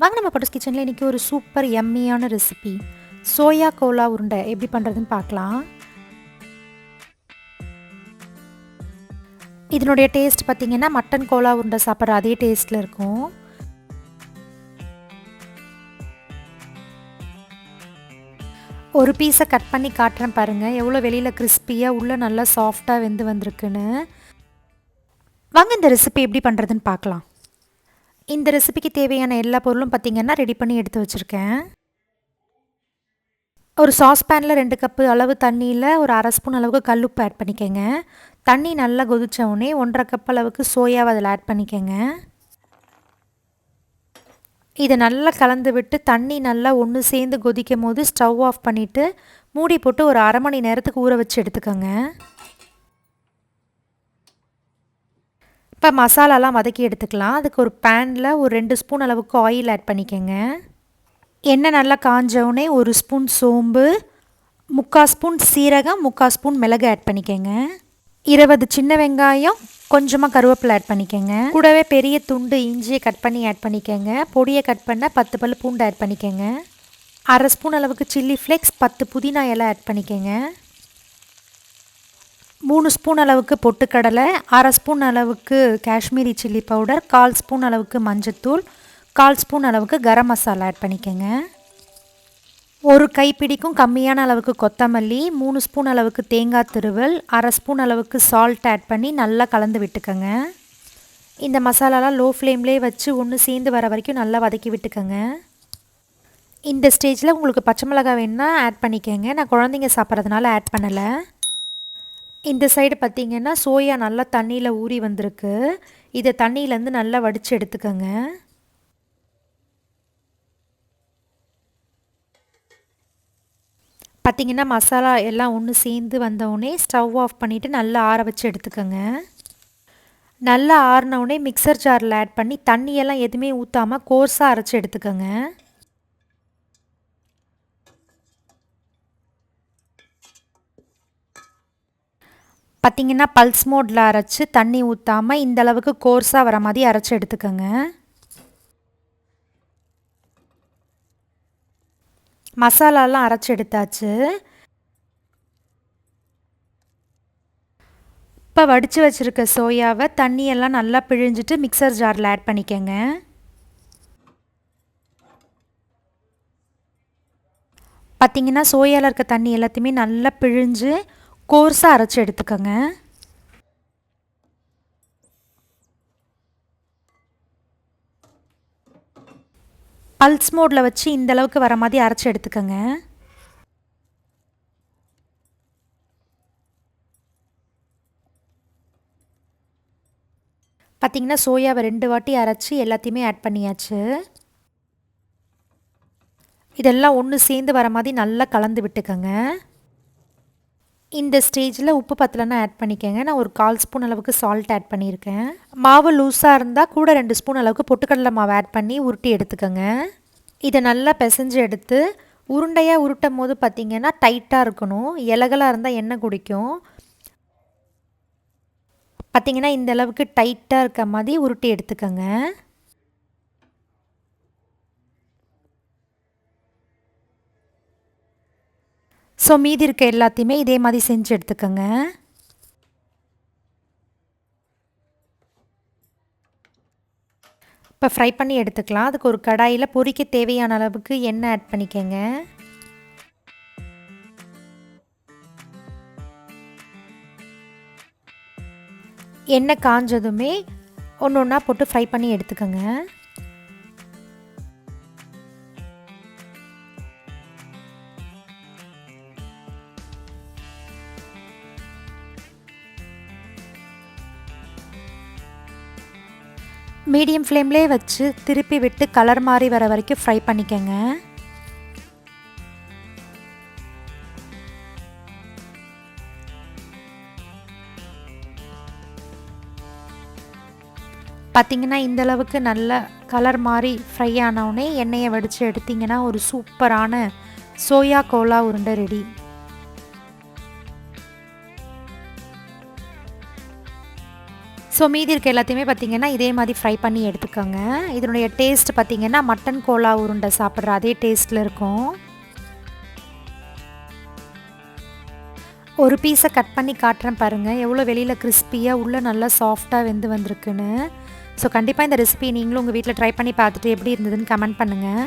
வாங்க நம்ம பட்டுஸ் கிச்சனில் இன்றைக்கி ஒரு சூப்பர் யம்மியான ரெசிபி சோயா கோலா உருண்டை எப்படி பண்ணுறதுன்னு பார்க்கலாம். இதனுடைய டேஸ்ட் பார்த்திங்கன்னா மட்டன் கோலா உருண்டை சாப்பிட்ற அதே டேஸ்ட்டில் இருக்கும். ஒரு பீஸை கட் பண்ணி காட்டுறேன் பாருங்கள், எவ்வளோ வெளியில் கிறிஸ்பியாக உள்ளே நல்லா சாஃப்டாக வெந்து வந்திருக்குன்னு. வாங்க இந்த ரெசிபி எப்படி பண்ணுறதுன்னு பார்க்கலாம். இந்த ரெசிபிக்கு தேவையான எல்லா பொருளும் பார்த்திங்கன்னா ரெடி பண்ணி எடுத்து வச்சுருக்கேன். ஒரு சாஸ்பேனில் 2 கப்பு அளவு தண்ணியில் ஒரு அரை ஸ்பூன் அளவுக்கு கல்லுப்பு ஆட் பண்ணிக்கோங்க. தண்ணி நல்லா கொதித்த உடனே 1.5 கப் அளவுக்கு சோயாவை அதில் ஆட் பண்ணிக்கோங்க. இதை நல்லா கலந்து விட்டு தண்ணி நல்லா ஒன்று சேர்ந்து கொதிக்கும் போது ஸ்டவ் ஆஃப் பண்ணிவிட்டு மூடி போட்டு ஒரு அரை மணி நேரத்துக்கு ஊற வச்சு எடுத்துக்கோங்க. இப்போ மசாலாலாம் வதக்கி எடுத்துக்கலாம். அதுக்கு ஒரு பேனில் ஒரு 2 ஸ்பூன் அளவுக்கு ஆயில் ஆட் பண்ணிக்கோங்க. எண்ணெய் நல்லா காஞ்சவுடனே 1 ஸ்பூன் சோம்பு, 3/4 ஸ்பூன் சீரகம், 3/4 ஸ்பூன் மிளகு ஆட் பண்ணிக்கோங்க. 20 சின்ன வெங்காயம், கொஞ்சமாக கருவேப்பிலை ஆட் பண்ணிக்கோங்க. கூடவே பெரிய துண்டு இஞ்சியை கட் பண்ணி ஆட் பண்ணிக்கோங்க. பொடியை கட் பண்ண 10 பல் பூண்டு ஆட் பண்ணிக்கோங்க. அரை ஸ்பூன் அளவுக்கு சில்லி ஃப்ளேக்ஸ், 10 புதினா இலை ஆட் பண்ணிக்கோங்க. 3 ஸ்பூன் அளவுக்கு பொட்டுக்கடலை, அரை ஸ்பூன் அளவுக்கு காஷ்மீரி சில்லி பவுடர், 1/4 ஸ்பூன் அளவுக்கு மஞ்சத்தூள், 1/4 ஸ்பூன் அளவுக்கு கரம் மசாலா ஆட் பண்ணிக்கோங்க. ஒரு கைப்பிடிக்கும் கம்மியான அளவுக்கு கொத்தமல்லி, 3 ஸ்பூன் அளவுக்கு தேங்காய் துருவல், அரை ஸ்பூன் அளவுக்கு சால்ட் ஆட் பண்ணி நல்லா கலந்து விட்டுக்கோங்க. இந்த மசாலாலாம் லோ ஃப்ளேம்லேயே வச்சு ஒன்று சேர்ந்து வர வரைக்கும் நல்லா வதக்கி விட்டுக்கோங்க. இந்த ஸ்டேஜில் உங்களுக்கு பச்சை மிளகாய் வேணுன்னா ஆட் பண்ணிக்கோங்க. நான் குழந்தைங்க சாப்பிட்றதுனால ஆட் பண்ணலை. இந்த சைடு பார்த்திங்கன்னா சோயா நல்லா தண்ணியில் ஊறி வந்திருக்கு. இதை தண்ணியிலேருந்து நல்லா வடித்து எடுத்துக்கோங்க. பார்த்திங்கன்னா மசாலா எல்லாம் ஒன்று சேர்ந்து வந்தவுடனே ஸ்டவ் ஆஃப் பண்ணிவிட்டு நல்லா ஆற வச்சு எடுத்துக்கோங்க. நல்லா ஆறினவுடனே மிக்சர் ஜாரில் ஆட் பண்ணி தண்ணியெல்லாம் எதுவுமே ஊற்றாமல் கோர்ஸாக அரைச்சி எடுத்துக்கோங்க. பார்த்திங்கன்னா பல்ஸ் மோடில் அரைச்சி தண்ணி ஊற்றாமல் இந்தளவுக்கு கோர்ஸாக வர மாதிரி அரைச்சி எடுத்துக்கோங்க. மசாலாலாம் அரைச்சி எடுத்தாச்சு. இப்போ வடித்து வச்சுருக்க சோயாவை தண்ணியெல்லாம் நல்லா பிழிஞ்சிட்டு மிக்சர் ஜாரில் ஆட் பண்ணிக்கோங்க. பார்த்திங்கன்னா சோயாவில் இருக்க தண்ணி எல்லாத்தையுமே நல்லா பிழிஞ்சு கோர்ஸாக அரைச்சி எடுத்துக்கோங்க. பல்ஸ் மோடில் வச்சு இந்தளவுக்கு வர மாதிரி அரைச்சி எடுத்துக்கோங்க. பார்த்திங்கன்னா சோயாவை 2 வாட்டி அரைச்சி எல்லாத்தையுமே ஆட் பண்ணியாச்சு. இதெல்லாம் ஒன்று சேர்ந்து வர மாதிரி நல்லா கலந்து விட்டுக்கோங்க. இந்த ஸ்டேஜில் உப்பு பத்தலைன்னா ஆட் பண்ணிக்கோங்க. நான் ஒரு 1/4 ஸ்பூன் அளவுக்கு சால்ட் ஆட் பண்ணியிருக்கேன். மாவு லூஸாக இருந்தால் கூட 2 ஸ்பூன் அளவுக்கு பொட்டுக்கடலை மாவு ஆட் பண்ணி உருட்டி எடுத்துக்கோங்க. இதை நல்லா பிசைஞ்சு எடுத்து உருண்டையாக உருட்டும் போது பார்த்திங்கன்னா டைட்டாக இருக்கணும். இலகலாக இருந்தால் எண்ணெய் குடிக்கும். பார்த்திங்கன்னா இந்த அளவுக்கு டைட்டாக இருக்க மாதிரி உருட்டி எடுத்துக்கோங்க. ஸோ மீதி இருக்க எல்லாத்தையுமே இதே மாதிரி செஞ்சு எடுத்துக்கோங்க. இப்போ ஃப்ரை பண்ணி எடுத்துக்கலாம். அதுக்கு ஒரு கடாயில் பொரிக்க தேவையான அளவுக்கு எண்ணெய் ஆட் பண்ணிக்கோங்க. எண்ணெய் காஞ்சதுமே ஒன்று ஒன்றா போட்டு ஃப்ரை பண்ணி எடுத்துக்கோங்க. மீடியம் ஃப்ளேம்லேயே வச்சு திருப்பி விட்டு கலர் மாறி வர வரைக்கும் ஃப்ரை பண்ணிக்கோங்க. பார்த்திங்கன்னா இந்தளவுக்கு நல்ல கலர் மாறி ஃப்ரை ஆனவுடனே எண்ணெயை வடித்து எடுத்திங்கன்னா ஒரு சூப்பரான சோயா கோலா உருண்டை ரெடி. ஸோ ஸோ மீதி இருக்க எல்லாத்தையுமே பார்த்திங்கன்னா இதே மாதிரி ஃப்ரை பண்ணி எடுத்துக்கோங்க. இதனுடைய டேஸ்ட் பார்த்திங்கன்னா மட்டன் கோலா உருண்டை சாப்பிட்ற அதே டேஸ்ட்டில் இருக்கும். ஒரு பீஸை கட் பண்ணி காட்டுறேன் பாருங்கள், எவ்வளோ வெளியில் கிறிஸ்பியாக உள்ளே நல்லா சாஃப்டாக வெந்து வந்திருக்குன்னு. ஸோ கண்டிப்பாக இந்த ரெசிபி நீங்களும் உங்கள் வீட்டில் ட்ரை பண்ணி பார்த்துட்டு எப்படி இருந்ததுன்னு கமெண்ட் பண்ணுங்கள்.